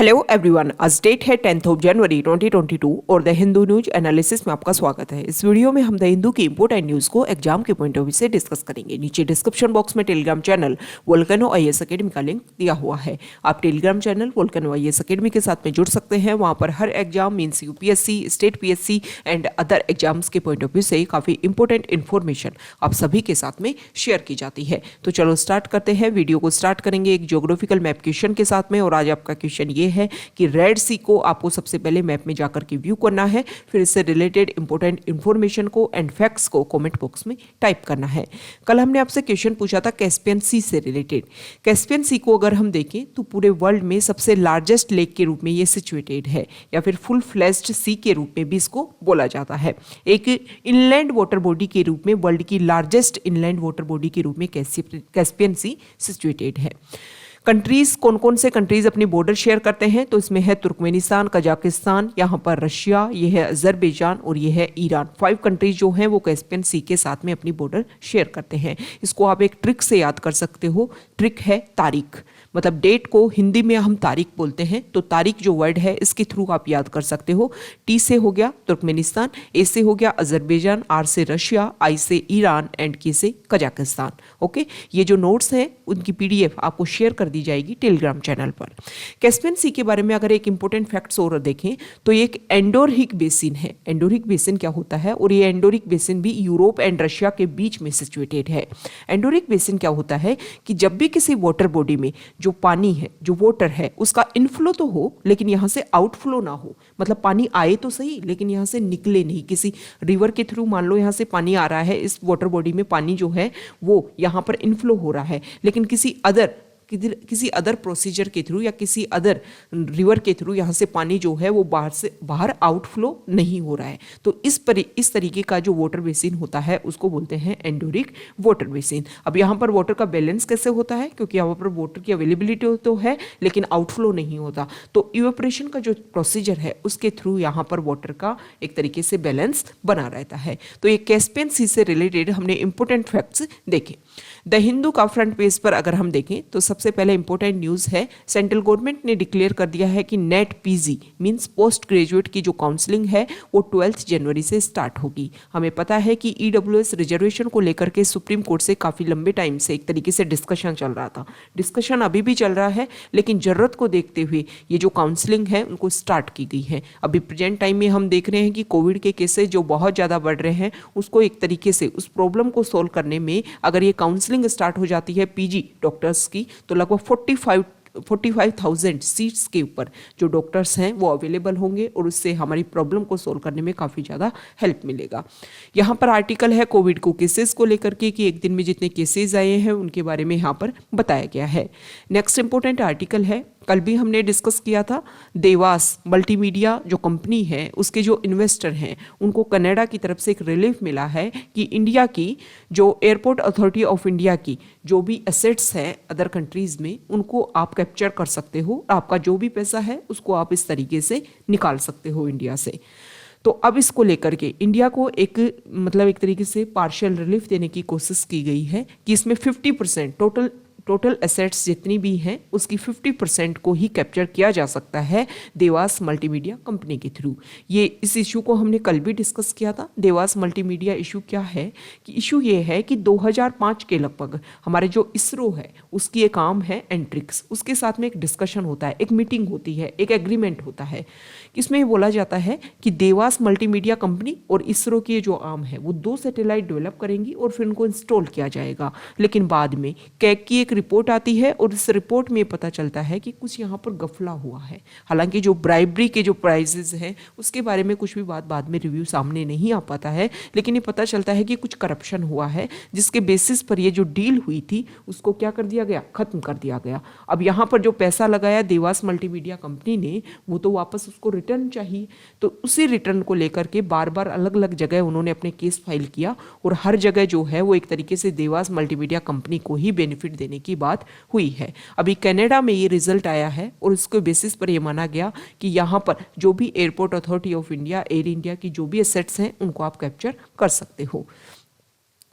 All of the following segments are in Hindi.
हेलो एवरीवन, आज डेट है 10 जनवरी 2022 और द हिंदू न्यूज एनालिसिस में आपका स्वागत है। इस वीडियो में हम द हिंदू की इंपोर्टेंट न्यूज को एग्जाम के पॉइंट ऑफ व्यू से डिस्कस करेंगे। नीचे डिस्क्रिप्शन बॉक्स में Telegram channel Volcano IAS Academy का लिंक दिया हुआ है। आप Telegram channel Volcano IAS Academy के साथ में जुड़ सकते हैं। वहाँ पर हर exam means UPSC, state PSC and other exams के पॉइंट ऑफ व्यू से काफ़ी इंपॉर्टेंट इन्फॉर्मेशन आप सभी के साथ में शेयर की जाती है। तो चलो स्टार्ट करते हैं। वीडियो को स्टार्ट करेंगे एक ज्योग्राफिकल मैप क्वेश्चन के साथ में। और आज आपका क्वेश्चन ये है कि रेड सी को आपको सबसे पहले मैप में जाकर के व्यू करना है, फिर इससे रिलेटेड इंपॉर्टेंट इंफॉर्मेशन को एंड फैक्ट्स को कमेंट बॉक्स में टाइप करना है। कल हमने आपसे क्वेश्चन पूछा था कैस्पियन सी से रिलेटेड। कैस्पियन सी को अगर हम देखें तो पूरे वर्ल्ड में सबसे लार्जेस्ट लेक के रूप में ये सिचुएटेड है, या फिर फुल फ्लैश्ड सी के रूप में भी इसको बोला जाता है। एक इनलैंड वाटर बॉडी के रूप में, वर्ल्ड की लार्जेस्ट इनलैंड वाटर बॉडी के रूप में कैस्पियन सी सिचुएटेड है। कंट्रीज, कौन कौन से कंट्रीज अपनी बॉर्डर शेयर करते हैं, तो इसमें है तुर्कमेनिस्तान, कजाकिस्तान, यहाँ पर रशिया, ये है अजरबैजान और ये है ईरान। 5 कंट्रीज जो हैं वो कैस्पियन सी के साथ में अपनी बॉर्डर शेयर करते हैं। इसको आप एक ट्रिक से याद कर सकते हो। ट्रिक है तारीख, मतलब डेट को हिंदी में हम तारीख बोलते हैं, तो तारीख जो वर्ड है इसके थ्रू आप याद कर सकते हो। टी से हो गया तुर्कमेनिस्तान, ए से हो गया अजरबैजान, आर से रशिया, आई से ईरान एंड के से कजाकिस्तान। ओके, ये जो नोट्स हैं उनकी पीडीएफ आपको शेयर कर दी जाएगी टेलीग्राम चैनल पर। कैस्पियन सी के बारे में अगर एक इंपॉर्टेंट फैक्ट्स और देखें तो ये एक एंडोरिक बेसिन है। एंडोरिक बेसिन क्या होता है, और ये एंडोरिक बेसिन भी यूरोप एंड रशिया के बीच में सिचुएटेड है। एंडोरिक बेसिन क्या होता है कि जब भी किसी वाटर बॉडी में जो पानी है, जो वाटर है, उसका इनफ्लो तो हो लेकिन यहाँ से आउटफ्लो ना हो, मतलब पानी आए तो सही लेकिन यहाँ से निकले नहीं। किसी रिवर के थ्रू मान लो यहाँ से पानी आ रहा है, इस वाटर बॉडी में पानी जो है वो यहाँ पर इनफ्लो हो रहा है, लेकिन किसी अदर प्रोसीजर के थ्रू या किसी अदर रिवर के थ्रू यहाँ से पानी जो है वो बाहर आउटफ्लो नहीं हो रहा है। तो इस तरीके का जो वाटर बेसिन होता है उसको बोलते हैं एंडोरिक वाटर बेसिन। अब यहाँ पर वाटर का बैलेंस कैसे होता है, क्योंकि यहाँ पर वाटर की अवेलेबिलिटी तो है लेकिन आउटफ्लो नहीं होता, तो इवेपोरेशन का जो प्रोसीजर है उसके थ्रू यहाँ पर वाटर का एक तरीके से बैलेंस बना रहता है। तो ये कैस्पियन सी से रिलेटेड हमने इंपॉर्टेंट फैक्ट्स देखे। द हिंदू का फ्रंट पेज पर अगर हम देखें तो सबसे पहले इंपॉर्टेंट न्यूज़ है, सेंट्रल गवर्नमेंट ने डिक्लेयर कर दिया है कि net PG means post graduate की जो काउंसलिंग है वो 12 जनवरी से स्टार्ट होगी। हमें पता है कि ईडब्ल्यूएस रिजर्वेशन को लेकर के सुप्रीम कोर्ट से काफ़ी लंबे टाइम से एक तरीके से डिस्कशन चल रहा था। डिस्कशन अभी भी चल रहा है, लेकिन ज़रूरत को देखते हुए ये जो काउंसलिंग है उनको स्टार्ट की गई है। अभी प्रेजेंट टाइम में हम देख रहे हैं कि कोविड के केसेस जो बहुत ज़्यादा बढ़ रहे हैं, उसको एक तरीके से उस प्रॉब्लम को सोल्व करने में अगर ये काउंसलिंग स्टार्ट हो जाती है पीजी डॉक्टर्स की, तो लगभग 45,000 सीट्स के ऊपर जो डॉक्टर्स हैं वो अवेलेबल होंगे और उससे हमारी प्रॉब्लम को सोल्व करने में काफ़ी ज़्यादा हेल्प मिलेगा। यहाँ पर आर्टिकल है कोविड को केसेस को लेकर के कि एक दिन में जितने केसेस आए हैं उनके बारे में यहाँ पर बताया गया है। नेक्स्ट इंपॉर्टेंट आर्टिकल है, कल भी हमने डिस्कस किया था, देवास मल्टीमीडिया जो कंपनी है उसके जो इन्वेस्टर हैं उनको कनाडा की तरफ से एक रिलीफ मिला है कि इंडिया की जो एयरपोर्ट अथॉरिटी ऑफ इंडिया की जो भी एसेट्स हैं अदर कंट्रीज में उनको आप कैप्चर कर सकते हो। आपका जो भी पैसा है उसको आप इस तरीके से निकाल सकते हो इंडिया से। तो अब इसको लेकर के इंडिया को एक तरीके से पार्शियल रिलीफ देने की कोशिश की गई है कि इसमें 50% टोटल एसेट्स जितनी भी हैं उसकी 50% को ही कैप्चर किया जा सकता है देवास मल्टीमीडिया कंपनी के थ्रू। ये इस इशू को हमने कल भी डिस्कस किया था। देवास मल्टीमीडिया इशू क्या है कि इशू ये है कि 2005 के लगभग हमारे जो इसरो है उसकी एक आर्म है एंट्रिक्स, उसके साथ में एक डिस्कशन होता है, एक मीटिंग होती है, एक एग्रीमेंट होता है। इसमें ये बोला जाता है कि देवास मल्टीमीडिया कंपनी और इसरो की जो आर्म है वो 2 सैटेलाइट डेवलप करेंगी और फिर उनको इंस्टॉल किया जाएगा। लेकिन बाद में कैग की एक रिपोर्ट आती है और इस रिपोर्ट में पता चलता है कि कुछ यहाँ पर गफला हुआ है। हालांकि जो ब्राइबरी के जो प्राइजेस हैं उसके बारे में कुछ भी बाद में रिव्यू सामने नहीं आ पाता है, लेकिन ये पता चलता है कि कुछ करप्शन हुआ है जिसके बेसिस पर ये जो डील हुई थी उसको क्या कर दिया गया, खत्म कर दिया गया। अब यहाँ पर जो पैसा लगाया देवास मल्टीमीडिया कंपनी ने वो तो वापस उसको रिटर्न चाहिए, तो उसी रिटर्न को लेकर के बार बार अलग अलग जगह उन्होंने अपने केस फाइल किया और हर जगह जो है वो एक तरीके से देवास मल्टीमीडिया कंपनी को ही बेनिफिट देने की बात हुई है। अभी कनाडा में ये रिजल्ट आया है और उसके बेसिस पर यह माना गया कि यहाँ पर जो भी airport authority of India, air India की जो भी एसेट्स हैं उनको आप कैप्चर कर सकते हो।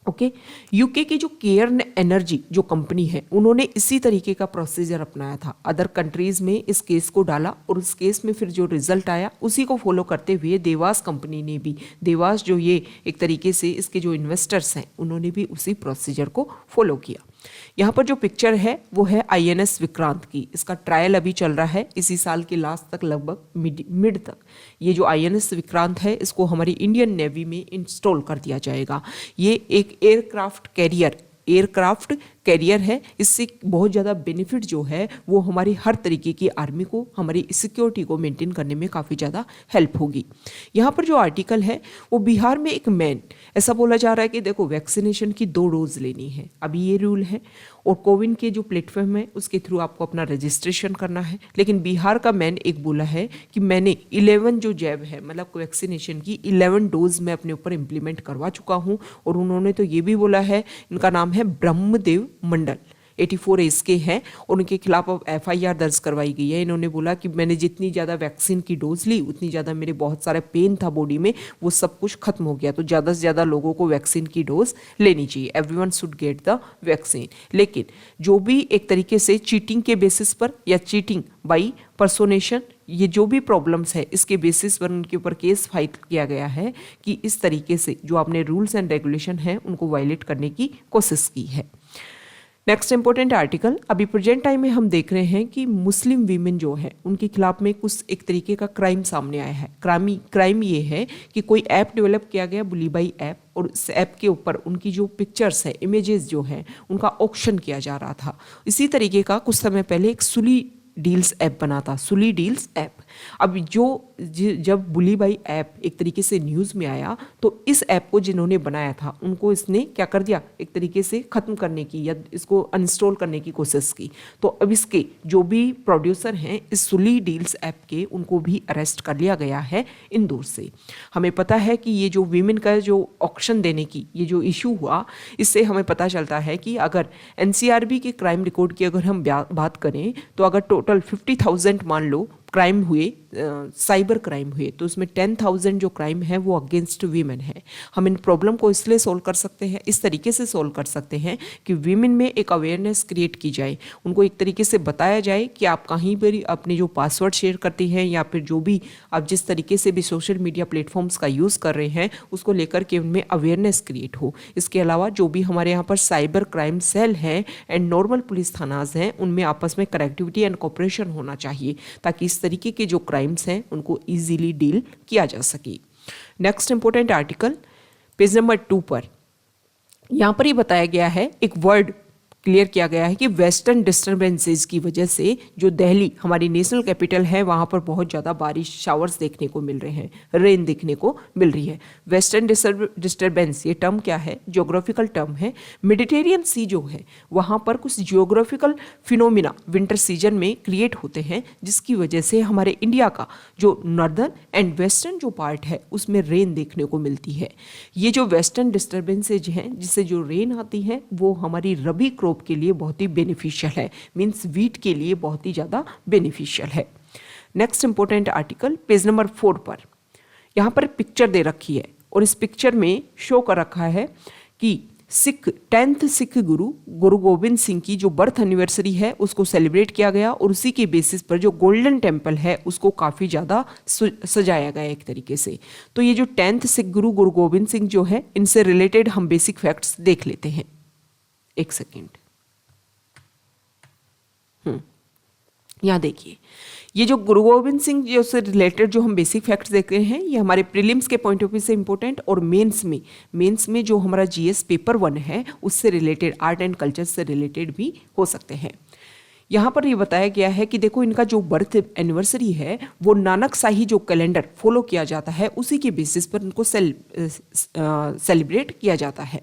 ओके। यूके की जो केयर्न एनर्जी जो कंपनी है, उन्होंने इसी तरीके का प्रोसीजर अपनाया था। अदर कंट्रीज में इस केस को डाला और उस केस में फिर जो रिजल्ट आया उसी को फॉलो करते हुए देवास कंपनी ने भी, देवास जो ये एक तरीके से इसके जो इन्वेस्टर्स हैं उन्होंने भी उसी प्रोसीजर को फॉलो किया। यहाँ पर जो पिक्चर है वो है आईएनएस विक्रांत की। इसका ट्रायल अभी चल रहा है इसी साल के लास्ट तक, लगभग मिड तक। ये जो आईएनएस विक्रांत है इसको हमारी इंडियन नेवी में इंस्टॉल कर दिया जाएगा। ये एक एयरक्राफ्ट कैरियर है। इससे बहुत ज़्यादा बेनिफिट जो है वो हमारी हर तरीके की आर्मी को, हमारी सिक्योरिटी को मेंटेन करने में काफ़ी ज़्यादा हेल्प होगी। यहाँ पर जो आर्टिकल है वो बिहार में एक मैन, ऐसा बोला जा रहा है कि देखो वैक्सीनेशन की 2 डोज लेनी है, अभी ये रूल है, और कोविन के जो प्लेटफॉर्म है उसके थ्रू आपको अपना रजिस्ट्रेशन करना है। लेकिन बिहार का मैन एक बोला है कि मैंने 11 जो जैब है, मतलब वैक्सीनेशन की 11 डोज मैं अपने ऊपर इम्प्लीमेंट करवा चुका हूँ। और उन्होंने तो ये भी बोला है, इनका नाम है ब्रह्मदेव मंडल, 84 एज के हैं, और उनके खिलाफ अब FIR दर्ज करवाई गई है। इन्होंने बोला कि मैंने जितनी ज़्यादा वैक्सीन की डोज ली उतनी ज़्यादा मेरे बहुत सारे पेन था बॉडी में, वो सब कुछ खत्म हो गया। तो ज़्यादा से ज़्यादा लोगों को वैक्सीन की डोज लेनी चाहिए, everyone should get the vaccine. लेकिन जो भी एक तरीके से चीटिंग के बेसिस पर या चीटिंग बाई पर्सोनेशन, ये जो भी प्रॉब्लम्स है इसके बेसिस पर उनके ऊपर केस फाइल किया गया है कि इस तरीके से जो आपने रूल्स एंड रेगुलेशन है उनको वायलेट करने की कोशिश की है। नेक्स्ट इंपॉर्टेंट आर्टिकल, अभी प्रेजेंट टाइम में हम देख रहे हैं कि मुस्लिम वीमेन जो है उनके खिलाफ में कुछ एक तरीके का क्राइम सामने आया है। क्राइम ये है कि कोई ऐप डेवलप किया गया, बुलीबाई ऐप, और इस ऐप के ऊपर उनकी जो पिक्चर्स है, इमेजेस जो है, उनका ऑक्शन किया जा रहा था। इसी तरीके का कुछ समय पहले एक सुली डील्स ऐप बना था, सुली डील्स ऐप। अब जब बुलीबाई ऐप एक तरीके से न्यूज़ में आया तो इस ऐप को जिन्होंने बनाया था उनको इसने क्या कर दिया, एक तरीके से ख़त्म करने की या इसको अनइंस्टॉल करने की कोशिश की। तो अब इसके जो भी प्रोड्यूसर हैं इस सुली डील्स ऐप के, उनको भी अरेस्ट कर लिया गया है इंदौर से। हमें पता है कि ये जो वीमेन का जो ऑक्शन देने की ये जो इशू हुआ, इससे हमें पता चलता है कि अगर NCRB के क्राइम रिकॉर्ड की अगर हम बात करें तो अगर टोटल 50,000 मान लो क्राइम हुए, साइबर क्राइम हुए, तो उसमें 10,000 जो क्राइम है वो अगेंस्ट वीमेन है। हम इन प्रॉब्लम को इसलिए सोल्व कर सकते हैं, इस तरीके से सोल्व कर सकते हैं कि वीमेन में एक अवेयरनेस क्रिएट की जाए, उनको एक तरीके से बताया जाए कि आप कहीं पर अपने जो पासवर्ड शेयर करती हैं या फिर जो भी आप जिस तरीके से भी सोशल मीडिया प्लेटफॉर्म्स का यूज़ कर रहे हैं उसको लेकर के उनमें अवेयरनेस क्रिएट हो। इसके अलावा जो भी हमारे यहाँ पर साइबर क्राइम सेल हैं एंड नॉर्मल पुलिस थानाज हैं, उनमें आपस में कनेक्टिविटी एंड कोऑपरेशन होना चाहिए ताकि इस तरीके के जो क्राइम्स हैं उनको इजीली डील किया जा सके। Next important article page number 2 पर यहाँ पर ही बताया गया है, एक वर्ड क्लियर किया गया है कि वेस्टर्न डिस्टर्बेंसेस की वजह से जो दिल्ली हमारी नेशनल कैपिटल है वहाँ पर बहुत ज़्यादा बारिश, शावर्स देखने को मिल रहे हैं, रेन देखने को मिल रही है। वेस्टर्न डिस्टर्बेंस ये टर्म क्या है, ज्योग्राफिकल टर्म है। मेडिटेरियन सी जो है वहाँ पर कुछ ज्योग्राफिकल फिनोमिना विंटर सीजन में क्रिएट होते हैं, जिसकी वजह से हमारे इंडिया का जो नॉर्दर्न एंड वेस्टर्न जो पार्ट है उसमें रेन देखने को मिलती है। ये जो वेस्टर्न डिस्टर्बेंसेज हैं जिससे जो रेन आती है वो हमारी रबी क्रॉप के लिए बहुत ही बेनिफिशियल है, मींस वीट के लिए बहुत ही ज़्यादा बेनिफिशियल है। Next important article page number 4 पर यहाँ पर पिक्चर दे रखी है और इस पिक्चर में शो कर रखा है कि 10th सिख गुरु गोविंद सिंह की जो बर्थ एनिवर्सरी है उसको सेलिब्रेट किया गया और उसी के बेसिस पर जो गोल्डन टेम्पल है उसको काफ़ी ज़्यादा सजाया गया एक तरीके से। तो ये जो 10th सिख गुरु गोविंद सिंह जो है, इनसे रिलेटेड हम बेसिक फैक्ट्स देख लेते हैं। एक सेकेंड, यहाँ देखिए, ये जो गुरु गोविंद सिंह जो से रिलेटेड जो हम बेसिक फैक्ट्स देख रहे हैं ये हमारे प्रीलिम्स के पॉइंट ऑफ व्यू से इंपॉर्टेंट और मेंस में जो हमारा GS पेपर 1 है उससे रिलेटेड, आर्ट एंड कल्चर से रिलेटेड भी हो सकते हैं। यहाँ पर ये बताया गया है कि देखो इनका जो बर्थ एनिवर्सरी है वो नानक शाही जो कैलेंडर फॉलो किया जाता है उसी के बेसिस पर इनको सेलिब्रेट किया जाता है।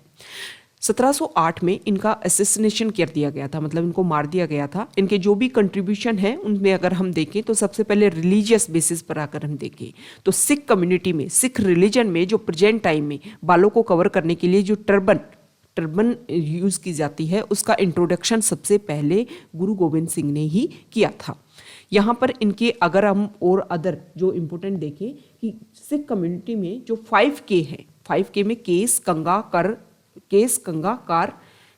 1708 में इनका असैसिनेशन कर दिया गया था, मतलब इनको मार दिया गया था। इनके जो भी कंट्रीब्यूशन है उनमें अगर हम देखें तो सबसे पहले रिलीजियस बेसिस पर अगर हम देखें तो सिख कम्युनिटी में, सिख रिलीजन में जो प्रेजेंट टाइम में बालों को कवर करने के लिए जो टर्बन यूज़ की जाती है उसका इंट्रोडक्शन सबसे पहले गुरु गोविंद सिंह ने ही किया था। यहाँ पर इनके अगर हम और अदर जो इम्पोर्टेंट देखें कि सिख कम्युनिटी में जो 5K है, 5K में केस, कंगा, कर, केस, कंगा, कार,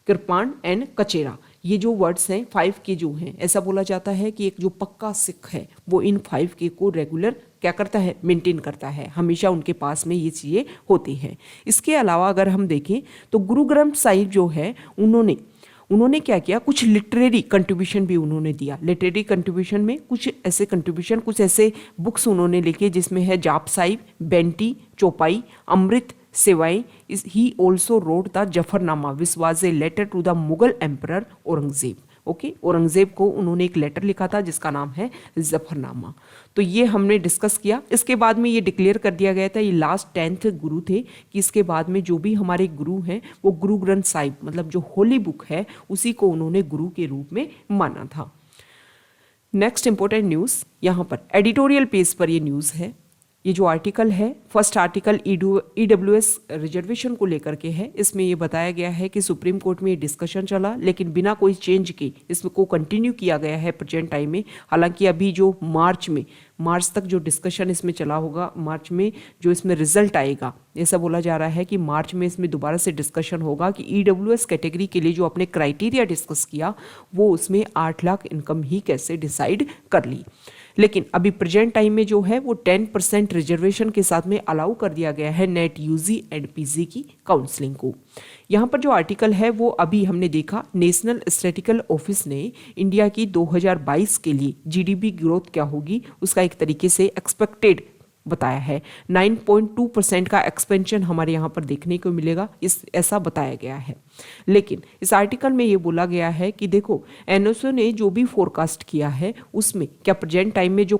कृपाण एंड कचेरा, ये जो वर्ड्स हैं 5K जो हैं, ऐसा बोला जाता है कि एक जो पक्का सिख है वो इन 5K को रेगुलर क्या करता है, मेंटेन करता है, हमेशा उनके पास में ये चीज़ें होती हैं। इसके अलावा अगर हम देखें तो गुरु ग्रंथ साहिब जो है उन्होंने क्या किया, कुछ लिटरेरी कंट्रीब्यूशन भी उन्होंने दिया। लिटरेरी कंट्रीब्यूशन में कुछ ऐसे बुक्स उन्होंने लिखे जिसमें है जाप साहिब, बेंटी, चौपाई, अमृत, सेवाएं। He also wrote the Zafarnama which was a letter to the Mughal emperor Aurangzeb. Okay, Aurangzeb को उन्होंने एक लेटर लिखा था जिसका नाम है जफरनामा। तो ये हमने डिस्कस किया। इसके बाद में ये डिक्लेयर कर दिया गया था, ये लास्ट 10th गुरु थे, कि इसके बाद में जो भी हमारे गुरु हैं वो गुरु ग्रंथ साहिब मतलब जो होली बुक है उसी को उन्होंने गुरु के रूप में माना था। नेक्स्ट इंपॉर्टेंट न्यूज़, यहाँ पर एडिटोरियल पेज पर ये न्यूज़ है। ये जो आर्टिकल है, फर्स्ट आर्टिकल EWS रिजर्वेशन को लेकर के है। इसमें ये बताया गया है कि सुप्रीम कोर्ट में ये डिस्कशन चला लेकिन बिना कोई चेंज के इसको कंटिन्यू किया गया है प्रेजेंट टाइम में। हालांकि अभी जो मार्च तक जो डिस्कशन इसमें चला होगा, मार्च में जो इसमें रिजल्ट आएगा, ऐसा बोला जा रहा है कि मार्च में इसमें दोबारा से डिस्कशन होगा कि EWS कैटेगरी के लिए जो अपने क्राइटेरिया डिस्कस किया वो उसमें 8 लाख इनकम ही कैसे डिसाइड कर ली। लेकिन अभी प्रेजेंट टाइम में जो है वो 10% रिजर्वेशन के साथ में अलाउ कर दिया गया है नेट यूजी एंड पीजी की काउंसलिंग को। यहाँ पर जो आर्टिकल है वो अभी हमने देखा, नेशनल स्टैटिस्टिकल ऑफिस ने इंडिया की 2022 के लिए GDP ग्रोथ क्या होगी उसका एक तरीके से एक्सपेक्टेड बताया है। 9.2% का एक्सपेंशन हमारे यहाँ पर देखने को मिलेगा, ऐसा बताया गया है। लेकिन इस आर्टिकल में ये बोला गया है कि देखो NSO ने जो भी फोरकास्ट किया है उसमें क्या प्रेजेंट टाइम में जो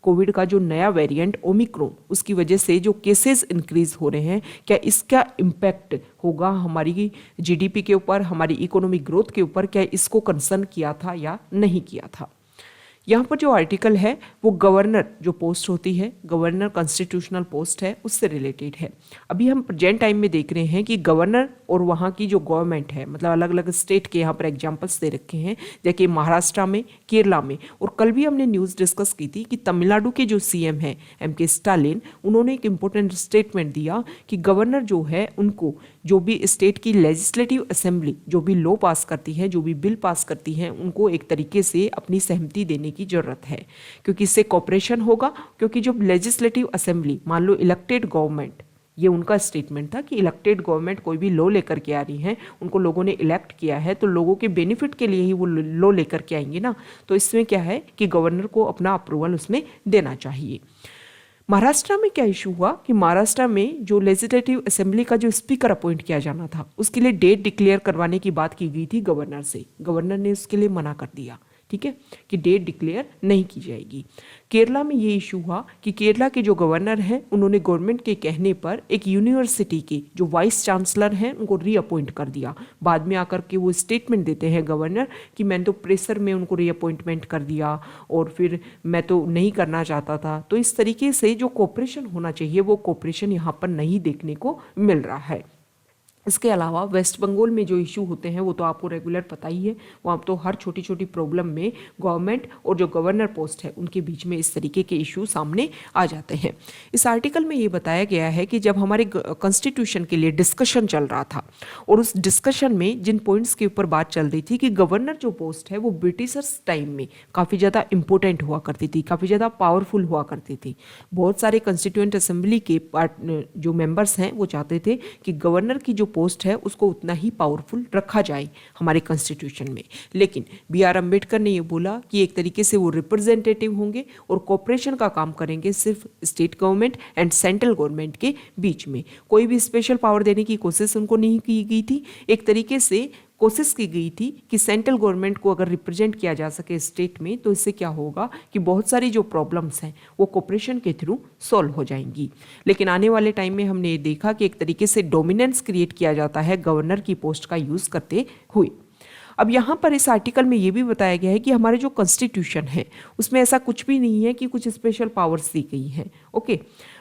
कोविड का जो नया वेरिएंट ओमिक्रॉन, उसकी वजह से जो केसेस इंक्रीज हो रहे हैं, क्या इसका इम्पैक्ट होगा हमारी GDP के ऊपर, हमारी इकोनॉमिक ग्रोथ के ऊपर, क्या इसको कंसर्न किया था या नहीं किया था। यहाँ पर जो आर्टिकल है वो गवर्नर जो पोस्ट होती है, गवर्नर कॉन्स्टिट्यूशनल पोस्ट है, उससे रिलेटेड है। अभी हम प्रेजेंट टाइम में देख रहे हैं कि गवर्नर और वहाँ की जो गवर्नमेंट है, मतलब अलग अलग स्टेट के यहाँ पर एग्जांपल्स दे रखे हैं, जैसे महाराष्ट्र में, केरला में, और कल भी हमने न्यूज़ डिस्कस की थी कि तमिलनाडु के जो CM हैं MK स्टालिन, उन्होंने एक इम्पोर्टेंट स्टेटमेंट दिया कि गवर्नर जो है उनको जो भी स्टेट की लेजिस्लेटिव असेंबली जो भी लॉ पास करती है, जो भी बिल पास करती है, उनको एक तरीके से अपनी सहमति देने की जरूरत है, क्योंकि इससे कॉपरेशन होगा। क्योंकि जो लेजिस्लेटिव असेंबली, मान लो इलेक्टेड गवर्नमेंट, ये उनका स्टेटमेंट था कि इलेक्टेड गवर्नमेंट कोई भी लॉ लेकर के आ रही है, उनको लोगों ने इलेक्ट किया है तो लोगों के बेनिफिट के लिए ही वो लॉ लेकर के आएंगे ना। तो इसमें क्या है कि गवर्नर को अपना अप्रूवल उसमें देना चाहिए। महाराष्ट्र में क्या इशू हुआ कि महाराष्ट्र में जो लेजिस्लेटिव असेंबली का जो स्पीकर अपॉइंट किया जाना था उसके लिए डेट डिक्लेयर करवाने की बात की गई थी गवर्नर से। गवर्नर ने उसके लिए मना कर दिया, ठीक है, कि डेट डिक्लेयर नहीं की जाएगी। केरला में ये इशू हुआ कि केरला के जो गवर्नर हैं उन्होंने गवर्नमेंट के कहने पर एक यूनिवर्सिटी के जो वाइस चांसलर हैं उनको रीअपॉइंट कर दिया। बाद में आकर के वो स्टेटमेंट देते हैं गवर्नर कि मैंने तो प्रेशर में उनको रीअपॉइंटमेंट कर दिया और फिर मैं तो नहीं करना चाहता था। तो इस तरीके से जो कोऑपरेशन होना चाहिए वो कोऑपरेशन यहाँ पर नहीं देखने को मिल रहा है। इसके अलावा वेस्ट बंगाल में जो इशू होते हैं वो तो आपको रेगुलर पता ही है, वहाँ तो हर छोटी छोटी प्रॉब्लम में गवर्नमेंट और जो गवर्नर पोस्ट है उनके बीच में इस तरीके के इशू सामने आ जाते हैं। इस आर्टिकल में ये बताया गया है कि जब हमारे कॉन्स्टिट्यूशन के लिए डिस्कशन चल रहा था और उस डिस्कशन में जिन पॉइंट्स के ऊपर बात चल रही थी कि गवर्नर जो पोस्ट है वो ब्रिटिशर्स टाइम में काफ़ी ज़्यादा इंपॉर्टेंट हुआ करती थी, काफ़ी ज़्यादा पावरफुल हुआ करती थी। बहुत सारे कॉन्स्टिट्यूएंट असेंबली के जो मेंबर्स हैं वो चाहते थे कि गवर्नर की जो पोस्ट है उसको उतना ही पावरफुल रखा जाए हमारे कॉन्स्टिट्यूशन में। लेकिन BR अम्बेडकर ने ये बोला कि एक तरीके से वो रिप्रेजेंटेटिव होंगे और कोऑपरेशन का काम करेंगे सिर्फ state government and central government के बीच में। कोई भी स्पेशल पावर देने की कोशिश उनको नहीं की गई थी। एक तरीके से कोशिश की गई थी कि सेंट्रल गवर्नमेंट को अगर रिप्रेजेंट किया जा सके स्टेट में तो इससे क्या होगा कि बहुत सारी जो प्रॉब्लम्स हैं वो कोऑपरेशन के थ्रू सॉल्व हो जाएंगी। लेकिन आने वाले टाइम में हमने ये देखा कि एक तरीके से डोमिनेंस क्रिएट किया जाता है गवर्नर की पोस्ट का यूज़ करते हुए। अब यहाँ पर इस आर्टिकल में ये भी बताया गया है कि हमारे जो कॉन्स्टिट्यूशन है उसमें ऐसा कुछ भी नहीं है कि कुछ स्पेशल पावर्स दी गई हैं। ओके,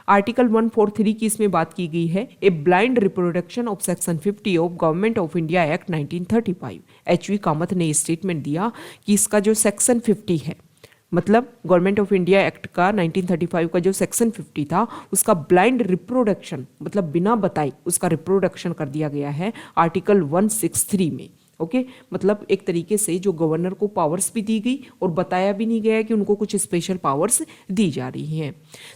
आर्टिकल 143 की इसमें बात की गई है, a blind reproduction of section 50 of government of India act 1935। HV Kamat ने स्टेटमेंट दिया कि इसका जो सेक्शन 50 है मतलब गवर्नमेंट ऑफ इंडिया एक्ट का 1935 का जो सेक्शन 50 था उसका ब्लाइंड रिप्रोडक्शन मतलब बिना बताए उसका रिप्रोडक्शन कर दिया गया है आर्टिकल 163 में। ओके मतलब एक तरीके से जो गवर्नर को पावर्स भी दी गई और बताया भी नहीं गया कि उनको कुछ स्पेशल पावर्स दी जा रही हैं।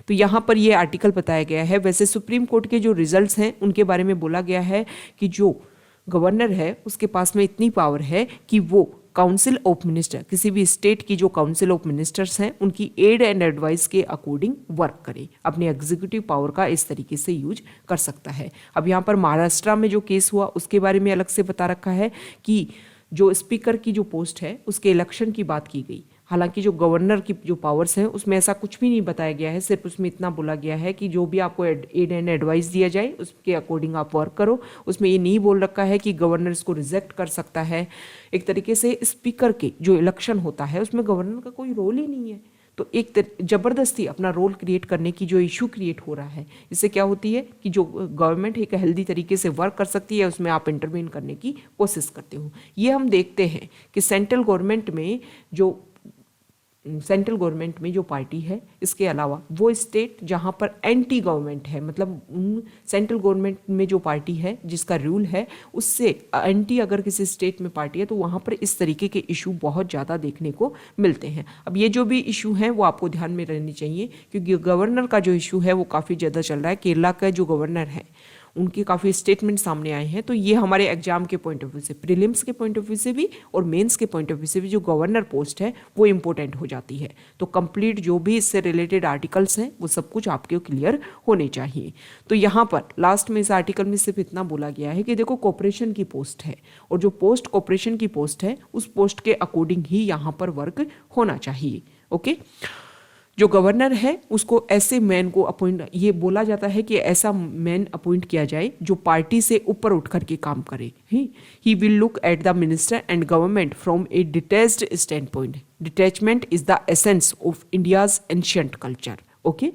तो यहाँ पर ये आर्टिकल बताया गया है। वैसे सुप्रीम कोर्ट के जो रिजल्ट्स हैं उनके बारे में बोला गया है कि जो गवर्नर है उसके पास में इतनी पावर है कि वो काउंसिल ऑफ मिनिस्टर किसी भी स्टेट की जो काउंसिल ऑफ मिनिस्टर्स हैं उनकी एड एंड एडवाइस के अकॉर्डिंग वर्क करे, अपने एग्जीक्यूटिव पावर का इस तरीके से यूज कर सकता है। अब यहाँ पर महाराष्ट्र में जो केस हुआ उसके बारे में अलग से बता रखा है कि जो स्पीकर की जो पोस्ट है उसके इलेक्शन की बात की गई। हालांकि जो गवर्नर की जो पावर्स हैं उसमें ऐसा कुछ भी नहीं बताया गया है, सिर्फ उसमें इतना बोला गया है कि जो भी आपको एड एंड एडवाइस दिया जाए उसके अकॉर्डिंग आप वर्क करो। उसमें ये नहीं बोल रखा है कि गवर्नर इसको रिजेक्ट कर सकता है। एक तरीके से स्पीकर के जो इलेक्शन होता है उसमें गवर्नर का कोई रोल ही नहीं है। तो एक जबरदस्ती अपना रोल क्रिएट करने की जो इशू क्रिएट हो रहा है, इससे क्या होती है कि जो गवर्नमेंट एक हेल्दी तरीके से वर्क कर सकती है उसमें आप इंटरवेन करने की कोशिश करते हो। ये हम देखते हैं कि सेंट्रल गवर्नमेंट में जो पार्टी है इसके अलावा वो स्टेट जहां पर एंटी गवर्नमेंट है, मतलब सेंट्रल गवर्नमेंट में जो पार्टी है जिसका रूल है उससे एंटी अगर किसी स्टेट में पार्टी है तो वहां पर इस तरीके के इशू बहुत ज़्यादा देखने को मिलते हैं। अब ये जो भी इशू हैं वो आपको ध्यान में रहनी चाहिए क्योंकि गवर्नर का जो इशू है वो काफ़ी ज़्यादा चल रहा है। केरला का जो गवर्नर है उनके काफ़ी स्टेटमेंट सामने आए हैं। तो ये हमारे एग्जाम के पॉइंट ऑफ व्यू से, प्रीलिम्स के पॉइंट ऑफ व्यू से भी और मेंस के पॉइंट ऑफ व्यू से भी जो गवर्नर पोस्ट है वो इंपॉर्टेंट हो जाती है। तो कंप्लीट जो भी इससे रिलेटेड आर्टिकल्स हैं वो सब कुछ आपके क्लियर होने चाहिए। तो यहाँ पर लास्ट में इस आर्टिकल में सिर्फ इतना बोला गया है कि देखो कॉर्पोरेशन की पोस्ट है और जो पोस्ट कॉर्पोरेशन की पोस्ट है उस पोस्ट के अकॉर्डिंग ही यहाँ पर वर्क होना चाहिए। ओके जो गवर्नर है उसको ऐसे मैन को अपॉइंट, ये बोला जाता है कि ऐसा मैन अपॉइंट किया जाए जो पार्टी से ऊपर उठ करके काम करे। He will look at the minister and government from A detached stand point. Detachment is the essence of India's ancient culture. Okay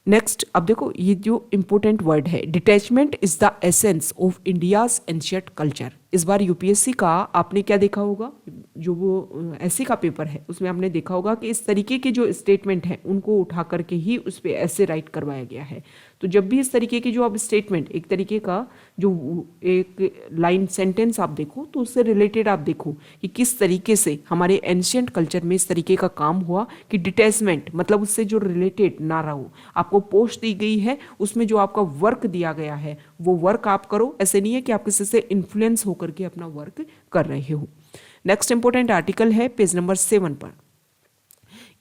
next अब देखो ये जो इंपॉर्टेंट वर्ड है, detachment is the essence of India's ancient culture. इस बार यूपीएससी का आपने क्या देखा होगा, जो वो ऐसे का पेपर है उसमें आपने देखा होगा कि इस तरीके के जो स्टेटमेंट हैं उनको उठा करके ही उस पर ऐसे राइट करवाया गया है। तो जब भी इस तरीके की जो आप स्टेटमेंट, एक तरीके का जो एक लाइन सेंटेंस आप देखो तो उससे रिलेटेड आप देखो कि किस तरीके से हमारे एंशियंट कल्चर में इस तरीके का काम हुआ कि डिटैचमेंट मतलब उससे जो रिलेटेड ना रहो। आपको पोस्ट दी गई है उसमें जो आपका वर्क दिया गया है वो वर्क आप करो, ऐसे नहीं है कि आप किसी से इन्फ्लुएंस होकर के अपना वर्क कर रहे हो। नेक्स्ट इंपॉर्टेंट आर्टिकल है पेज नंबर 7 पर।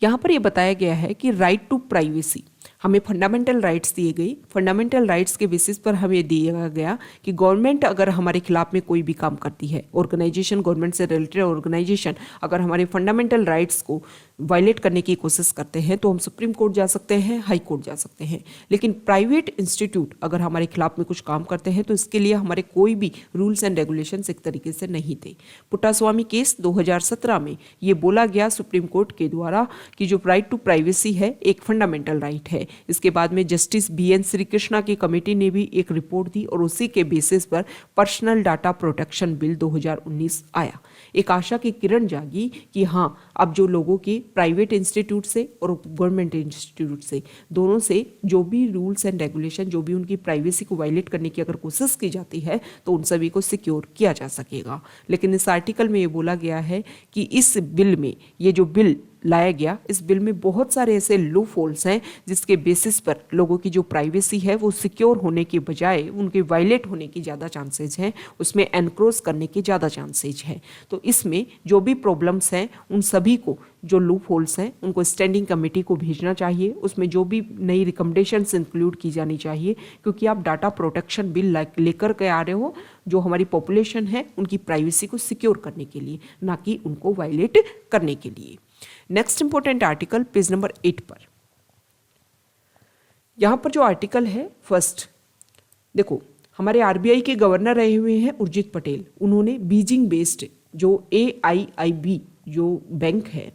यहां पर यह बताया गया है कि राइट टू प्राइवेसी, हमें फंडामेंटल राइट्स दिए गए। फंडामेंटल राइट्स के बेसिस पर हमें दिया गया कि गवर्नमेंट अगर हमारे खिलाफ में कोई भी काम करती है, ऑर्गेनाइजेशन, गवर्नमेंट से रिलेटेड ऑर्गेनाइजेशन अगर हमारे फंडामेंटल राइट्स को वायलेट करने की कोशिश करते हैं तो हम सुप्रीम कोर्ट जा सकते हैं, हाई कोर्ट जा सकते हैं। लेकिन प्राइवेट इंस्टीट्यूट अगर हमारे खिलाफ में कुछ काम करते हैं तो इसके लिए हमारे कोई भी रूल्स एंड रेगुलेशंस एक तरीके से नहीं थे। पुट्टास्वामी केस 2017 में ये बोला गया सुप्रीम कोर्ट के द्वारा कि जो राइट टू प्राइवेसी है एक फंडामेंटल राइट है। इसके बाद में जस्टिस BN श्री कृष्णा की कमेटी ने भी एक रिपोर्ट दी और उसी के बेसिस पर पर्सनल डाटा प्रोटेक्शन बिल 2019 आया। एक आशा की किरण जागी कि हाँ अब जो लोगों की प्राइवेट इंस्टीट्यूट से और गवर्नमेंट इंस्टीट्यूट से दोनों से जो भी रूल्स एंड रेगुलेशन, जो भी उनकी प्राइवेसी को वायलेट करने की अगर कोशिश की जाती है तो उन सभी को सिक्योर किया जा सकेगा। लेकिन इस आर्टिकल में ये बोला गया है कि इस बिल में, ये जो बिल लाया गया, इस बिल में बहुत सारे ऐसे लूप होल्स हैं जिसके बेसिस पर लोगों की जो प्राइवेसी है वो सिक्योर होने के बजाय उनके वायलेट होने की ज़्यादा चांसेज हैं, उसमें एनक्रोच करने के ज़्यादा चांसेज हैं। तो इसमें जो भी प्रॉब्लम्स हैं उन सभी को, जो लूप होल्स हैं उनको स्टैंडिंग कमेटी को भेजना चाहिए, उसमें जो भी नई रिकमेंडेशंस इंक्लूड की जानी चाहिए, क्योंकि आप डाटा प्रोटेक्शन बिल लेकर के आ रहे हो जो हमारी पॉपुलेशन है उनकी प्राइवेसी को सिक्योर करने के लिए, ना कि उनको वायलेट करने के लिए। Next important article page number 8 पर। यहां पर जो आर्टिकल है फर्स्ट, देखो हमारे RBI के गवर्नर रहे हुए हैं उर्जित पटेल। उन्होंने बीजिंग बेस्ड जो AIIB जो बैंक है,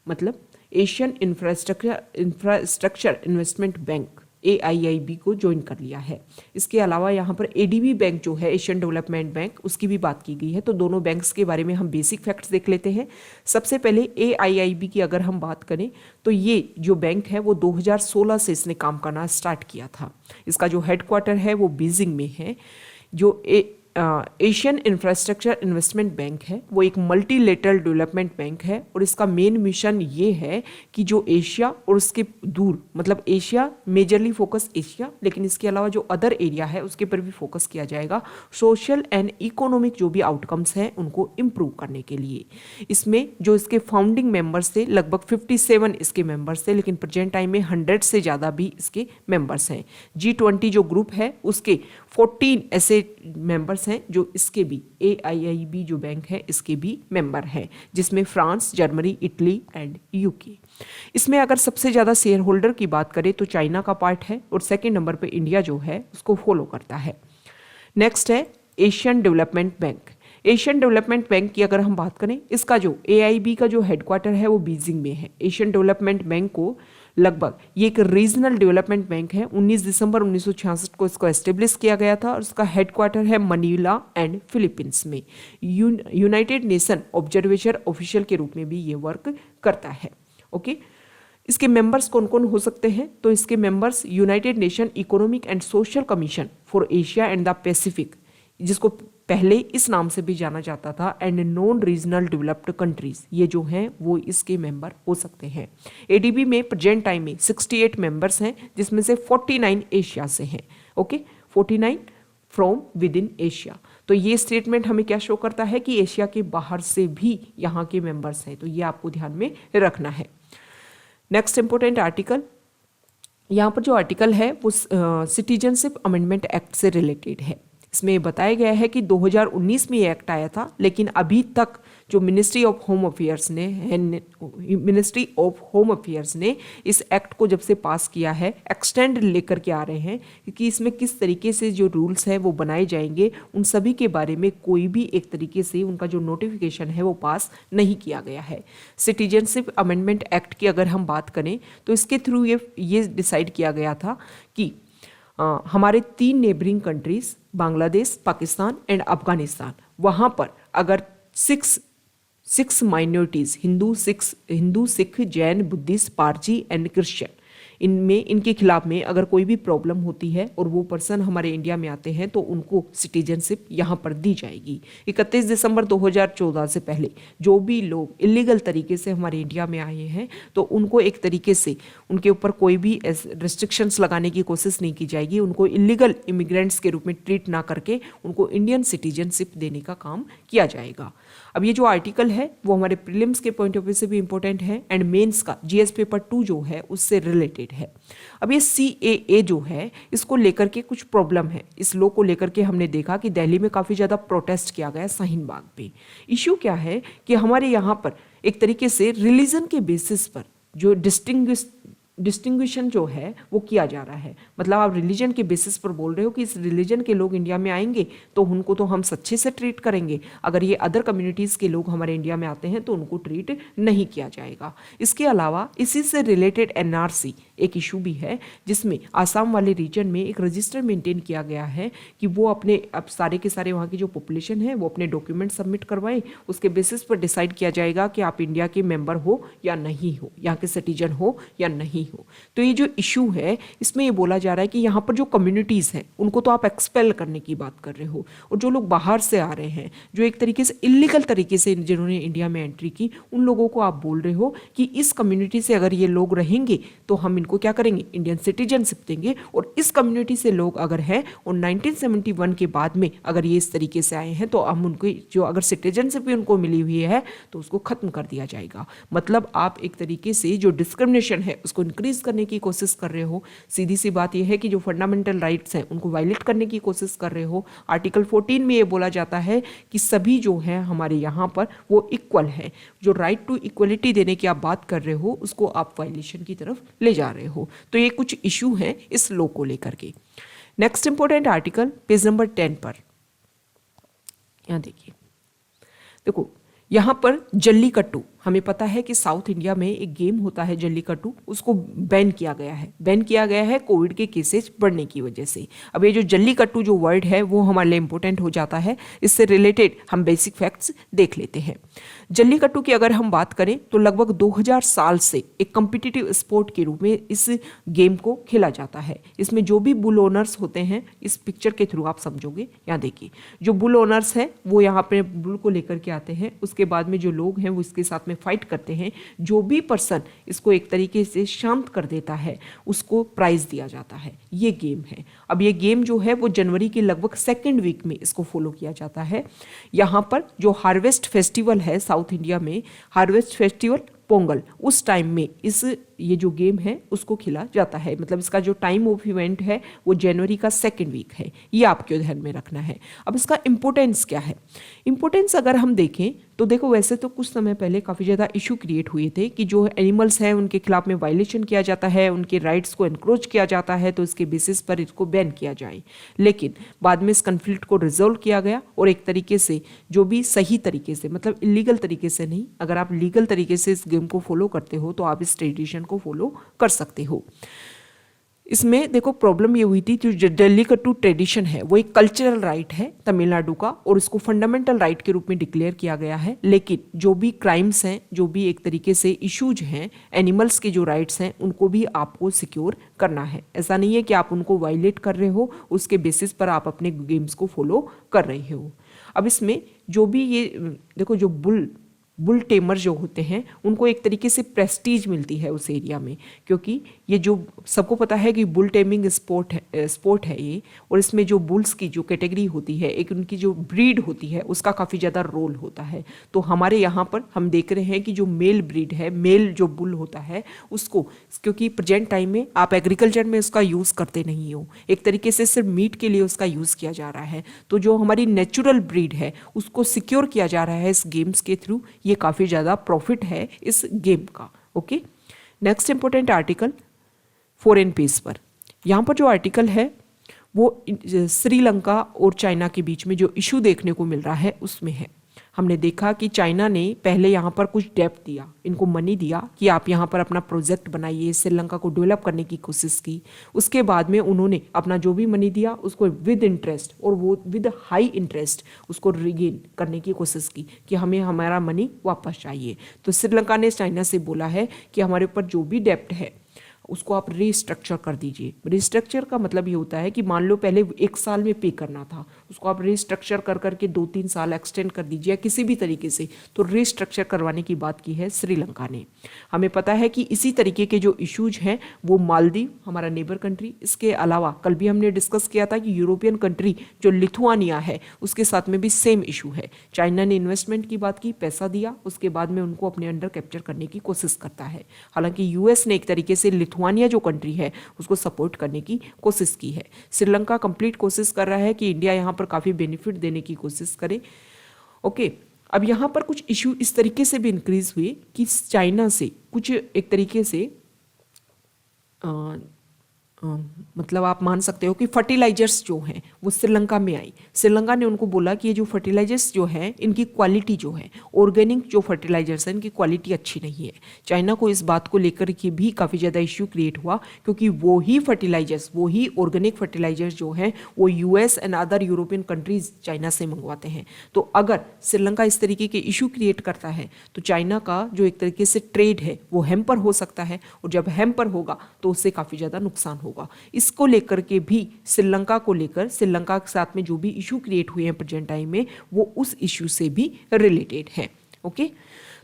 मतलब Asian infrastructure investment bank, AIIB को ज्वाइन कर लिया है। इसके अलावा यहाँ पर ADB बैंक जो है, एशियन डेवलपमेंट बैंक, उसकी भी बात की गई है। तो दोनों बैंक्स के बारे में हम बेसिक फैक्ट्स देख लेते हैं। सबसे पहले AIIB की अगर हम बात करें तो ये जो बैंक है वो 2016 से इसने काम करना स्टार्ट किया था। इसका जो हेडक्वार्टर है वो बीजिंग में है। जो एशियन इंफ्रास्ट्रक्चर इन्वेस्टमेंट बैंक है वो एक मल्टीलेटरल डेवलपमेंट बैंक है और इसका मेन मिशन ये है कि जो एशिया और उसके दूर, मतलब एशिया मेजरली फोकस एशिया, लेकिन इसके अलावा जो अदर एरिया है उसके पर भी फोकस किया जाएगा, सोशल एंड इकोनॉमिक जो भी आउटकम्स हैं उनको इम्प्रूव करने के लिए। इसमें जो इसके फाउंडिंग मेंबर्स थे लगभग 57 इसके मेंबर्स थे, लेकिन प्रेजेंट टाइम में 100 से ज़्यादा भी इसके मेंबर्स हैं। G20 जो ग्रुप है उसके 14 ऐसे मेंबर्स हैं जो इसके भी AIIB जो बैंक है इसके भी मेंबर हैं, जिसमें France, Germany, Italy and UK। इसमें अगर सबसे ज़्यादा शेयर होल्डर की बात करें तो चाइना का पार्ट है और सेकेंड नंबर पे इंडिया जो है उसको फॉलो करता है। नेक्स्ट है Asian development bank. Asian development bank की अगर हम बात करें, इसका जो AIB का जो हेडक्वार्टर है वो बीजिंग में है। एशियन डेवलपमेंट बैंक को लगभग ये एक रीजनल डेवलपमेंट बैंक है। 19 दिसंबर 1966 को इसको एस्टेब्लिश किया गया था और इसका हेडक्वार्टर है मनीला एंड फिलीपींस में। यूनाइटेड नेशन ऑब्जर्वेशन ऑफिशियल के रूप में भी ये वर्क करता है। ओके, इसके मेंबर्स कौन कौन हो सकते हैं? तो इसके members United nation economic and social commission for Asia and the Pacific, जिसको पहले इस नाम से भी जाना जाता था, and non regional developed countries, ये जो हैं वो इसके मेंबर हो सकते हैं। ADB में प्रेजेंट टाइम में 68 मेंबर्स हैं, जिसमें से 49 एशिया से हैं। Okay, 49 from with in Asia. तो ये स्टेटमेंट हमें क्या शो करता है कि एशिया के बाहर से भी यहाँ के मेंबर्स हैं, तो ये आपको ध्यान में रखना है। नेक्स्ट इंपॉर्टेंट आर्टिकल, यहाँ पर जो आर्टिकल है वो सिटीजनशिप अमेंडमेंट एक्ट से रिलेटेड है। इसमें बताया गया है कि 2019 में ये एक्ट आया था, लेकिन अभी तक जो मिनिस्ट्री ऑफ होम अफेयर्स ने इस एक्ट को जब से पास किया है, एक्सटेंड लेकर के आ रहे हैं कि इसमें किस तरीके से जो रूल्स हैं वो बनाए जाएंगे, उन सभी के बारे में कोई भी एक तरीके से उनका जो नोटिफिकेशन है वो पास नहीं किया गया है। सिटीजनशिप अमेंडमेंट एक्ट की अगर हम बात करें तो इसके थ्रू ये डिसाइड किया गया था कि हमारे 3 neighbouring countries Bangladesh, Pakistan and Afghanistan, वहाँ पर अगर six minorities Hindu, Sikh, Jain, Buddhist, Parsi and Christian, इनके खिलाफ में अगर कोई भी प्रॉब्लम होती है और वो पर्सन हमारे इंडिया में आते हैं तो उनको सिटीजनशिप यहाँ पर दी जाएगी। 31 दिसंबर 2014 से पहले जो भी लोग इलीगल तरीके से हमारे इंडिया में आए हैं तो उनको एक तरीके से उनके ऊपर कोई भी रिस्ट्रिक्शंस लगाने की कोशिश नहीं की जाएगी। उनको इलीगल इमिग्रेंट्स के रूप में ट्रीट ना करके उनको इंडियन सिटीजनशिप देने का काम किया जाएगा। अब ये जो आर्टिकल है वो हमारे प्रीलिम्स के पॉइंट ऑफ व्यू से भी इंपॉर्टेंट है एंड मेंस का GS पेपर 2 जो है उससे रिलेटेड है। अब ये CAA जो है इसको लेकर के कुछ प्रॉब्लम है। इस लॉ को लेकर के हमने देखा कि दिल्ली में काफ़ी ज़्यादा प्रोटेस्ट किया गया शाहीन बाग पे। इश्यू क्या है कि हमारे यहाँ पर एक तरीके से रिलीजन के बेसिस पर जो डिस्टिंग्विशन जो है वो किया जा रहा है। मतलब आप रिलीजन के बेसिस पर बोल रहे हो कि इस रिलीजन के लोग इंडिया में आएंगे तो उनको तो हम अच्छे से ट्रीट करेंगे, अगर ये अदर कम्युनिटीज़ के लोग हमारे इंडिया में आते हैं तो उनको ट्रीट नहीं किया जाएगा। इसके अलावा इसी से रिलेटेड NRC एक इशू भी है, जिसमें आसाम वाले रीजन में एक रजिस्टर मेंटेन किया गया है कि वो अपने अब सारे के सारे वहाँ की जो पॉपुलेशन है वो अपने डॉक्यूमेंट सबमिट करवाएं, उसके बेसिस पर डिसाइड किया जाएगा कि आप इंडिया के मेंबर हो या नहीं हो, यहाँ के सिटीजन हो या नहीं हो। तो ये जो इशू है इसमें ये बोला जा रहा है कि यहाँ पर जो कम्युनिटीज़ हैं उनको तो आप एक्सपेल करने की बात कर रहे हो, और जो लोग बाहर से आ रहे हैं जो एक तरीके से इलीगल तरीके से जिन्होंने इंडिया में एंट्री की, उन लोगों को आप बोल रहे हो कि इस कम्युनिटी से अगर ये लोग रहेंगे तो हम इनको क्या करेंगे, इंडियन सिटीजनशिप देंगे। और इस कम्युनिटी से लोग अगर हैं और 1971 के बाद में अगर ये इस तरीके से आए हैं तो हम उनको जो अगर सिटीजनशिप भी उनको मिली हुई है तो उसको खत्म कर दिया जाएगा। मतलब आप एक तरीके से जो डिस्क्रिमिनेशन है उसको इंक्रीज करने की कोशिश कर रहे हो। सीधी सी बात यह है कि जो फंडामेंटल राइट्स हैं उनको वायलेट करने की कोशिश कर रहे हो। आर्टिकल 14 में ये बोला जाता है कि सभी जो हैं हमारे यहाँ पर वो इक्वल है। जो राइट टू इक्वलिटी देने की आप बात कर रहे हो उसको आप वायलेशन की तरफ ले जा रहे हो। तो ये कुछ इशू हैं इस लॉ को लेकर के। Next important article page number 10 पर यहाँ देखिए, देखो यहाँ पर जल्लीकट्टू हमें पता है कि साउथ इंडिया में एक गेम होता है जल्लीकट्टू, उसको बैन किया गया है। बैन किया गया है कोविड के केसेस बढ़ने की वजह से। अब ये जो जल्लीकट्टू जो वर्ड है वो हमारे लिए इंपॉर्टेंट हो जाता है। इससे रिलेटेड हम बेसिक फैक्ट्स देख लेते हैं। जल्लीकट्टू की अगर हम बात करें तो लगभग 2000 साल से एक कॉम्पिटिटिव स्पोर्ट के रूप में इस गेम को खेला जाता है। इसमें जो भी बुल ओनर्स होते हैं, इस पिक्चर के थ्रू आप समझोगे। यहाँ देखिए, जो बुल ओनर्स हैं वो यहाँ पे बुल को लेकर के आते हैं। उसके बाद में जो लोग हैं वो इसके साथ में फाइट करते हैं। जो भी पर्सन इसको एक तरीके से शांत कर देता है उसको प्राइज दिया जाता है। ये गेम है। अब ये गेम जो है वो जनवरी के लगभग 2nd वीक में इसको फॉलो किया जाता है। यहाँ पर जो हार्वेस्ट फेस्टिवल है साउथ इंडिया में, हार्वेस्ट फेस्टिवल पोंगल, उस टाइम में ये जो गेम है उसको खेला जाता है। मतलब इसका जो टाइम ऑफ इवेंट है वो जनवरी का 2nd वीक है। ये आपको ध्यान में रखना है। अब इसका इम्पोर्टेंस क्या है? इम्पोर्टेंस अगर हम देखें तो देखो, वैसे तो कुछ समय पहले काफ़ी ज़्यादा इशू क्रिएट हुए थे कि जो एनिमल्स हैं उनके खिलाफ में वायलेशन किया जाता है, उनके राइट्स को एनक्रोच किया जाता है, तो इसके बेसिस पर इसको बैन किया जाए। लेकिन बाद में इस कन्फ्लिक्ट को रिजोल्व किया गया और एक तरीके से जो भी सही तरीके से, मतलब इलीगल तरीके से नहीं, अगर आप लीगल तरीके से इस गेम को फॉलो करते हो तो आप इस ट्रेडिशन को फॉलो कर सकते हो। इसमें देखो प्रॉब्लम ये हुई थी, जो जल्लीकट्टू ट्रेडिशन है वो एक कल्चरल राइट है तमिलनाडु का और इसको फंडामेंटल राइट के रूप में डिक्लेयर किया गया है। लेकिन जो भी क्राइम्स हैं, जो भी एक तरीके से इश्यूज हैं, एनिमल्स के जो राइट्स हैं उनको भी आपको सिक्योर करना है। ऐसा नहीं है कि आप उनको वायलेट कर रहे हो, उसके बेसिस पर आप अपने गेम्स को फॉलो कर रहे हो। अब इसमें जो भी ये देखो, जो बुल टेमर जो होते हैं उनको एक तरीके से प्रेस्टीज मिलती है उस एरिया में, क्योंकि ये जो सबको पता है कि बुल टेमिंग स्पोर्ट है ये, और इसमें जो बुल्स की जो कैटेगरी होती है, एक उनकी जो ब्रीड होती है उसका काफ़ी ज़्यादा रोल होता है। तो हमारे यहाँ पर हम देख रहे हैं कि जो मेल ब्रीड है, मेल जो बुल होता है उसको, क्योंकि प्रेजेंट टाइम में आप एग्रीकल्चर में उसका यूज़ करते नहीं हो, एक तरीके से सिर्फ मीट के लिए उसका यूज़ किया जा रहा है। तो जो हमारी नेचुरल ब्रीड है उसको सिक्योर किया जा रहा है इस गेम्स के थ्रू। ये काफ़ी ज़्यादा प्रॉफिट है इस गेम का। Okay, next important article foreign page पर। यहाँ पर जो आर्टिकल है वो श्रीलंका और चाइना के बीच में जो इशू देखने को मिल रहा है उसमें है। हमने देखा कि चाइना ने पहले यहाँ पर कुछ डेप्ट दिया, इनको मनी दिया कि आप यहाँ पर अपना प्रोजेक्ट बनाइए, श्रीलंका को डेवलप करने की कोशिश की। उसके बाद में उन्होंने अपना जो भी मनी दिया उसको विद इंटरेस्ट, और वो विद हाई इंटरेस्ट उसको रिगेन करने की कोशिश की कि हमें हमारा मनी वापस चाहिए। तो श्रीलंका ने चाइना से बोला है कि हमारे ऊपर जो भी डेप्ट है उसको आप रीस्ट्रक्चर कर दीजिए। रीस्ट्रक्चर का मतलब ये होता है कि मान लो पहले 1 साल में पे करना था, उसको आप रीस्ट्रक्चर कर करके 2-3 साल एक्सटेंड कर दीजिए किसी भी तरीके से। तो रीस्ट्रक्चर करवाने की बात की है श्रीलंका ने। हमें पता है कि इसी तरीके के जो इश्यूज हैं वो मालदीव, हमारा नेबर कंट्री, इसके अलावा कल भी हमने डिस्कस किया था कि यूरोपियन कंट्री जो लिथुआनिया है उसके साथ में भी सेम इशू है। चाइना ने इन्वेस्टमेंट की बात की, पैसा दिया, उसके बाद में उनको अपने अंडर कैप्चर करने की कोशिश करता है। हालांकि यूएस ने एक तरीके से लिथुआनिया जो कंट्री है उसको सपोर्ट करने की कोशिश की है। श्रीलंका कंप्लीट कोशिश कर रहा है कि इंडिया यहाँ पर काफ़ी बेनिफिट देने की कोशिश करे। ओके, अब यहाँ पर कुछ इशू इस तरीके से भी इंक्रीज हुए कि चाइना से कुछ एक तरीके से मतलब आप मान सकते हो कि फर्टिलाइजर्स जो हैं वो श्रीलंका में आई। श्रीलंका ने उनको बोला कि ये जो फर्टिलाइजर्स जो हैं इनकी क्वालिटी जो है, ऑर्गेनिक जो फर्टिलाइजर्स हैं इनकी क्वालिटी अच्छी नहीं है। चाइना को इस बात को लेकर के भी काफ़ी ज़्यादा इश्यू क्रिएट हुआ, क्योंकि वो ही फर्टिलाइजर्स, वो ही ऑर्गेनिक फर्टिलाइजर्स जो हैं वो US and other European countries China से मंगवाते हैं। तो अगर श्रीलंका इस तरीके के इशू क्रिएट करता है तो चाइना का जो एक तरीके से ट्रेड है वो हैम्पर हो सकता है, और जब हैम्पर होगा तो उससे काफ़ी ज़्यादा नुकसान होगा। इसको लेकर के भी श्रीलंका को लेकर, श्रीलंका के साथ में जो भी इशू क्रिएट हुए हैं प्रेजेंट टाइम में वो उस इशू से भी रिलेटेड है। ओके,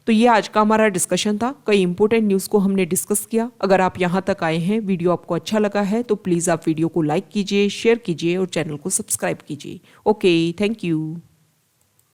तो ये आज का हमारा डिस्कशन था। कई इंपॉर्टेंट न्यूज़ को हमने डिस्कस किया। अगर आप यहाँ तक आए हैं, वीडियो आपको अच्छा लगा है तो प्लीज़ आप वीडियो को लाइक कीजिए, शेयर कीजिए और चैनल को सब्सक्राइब कीजिए। Okay, thank you.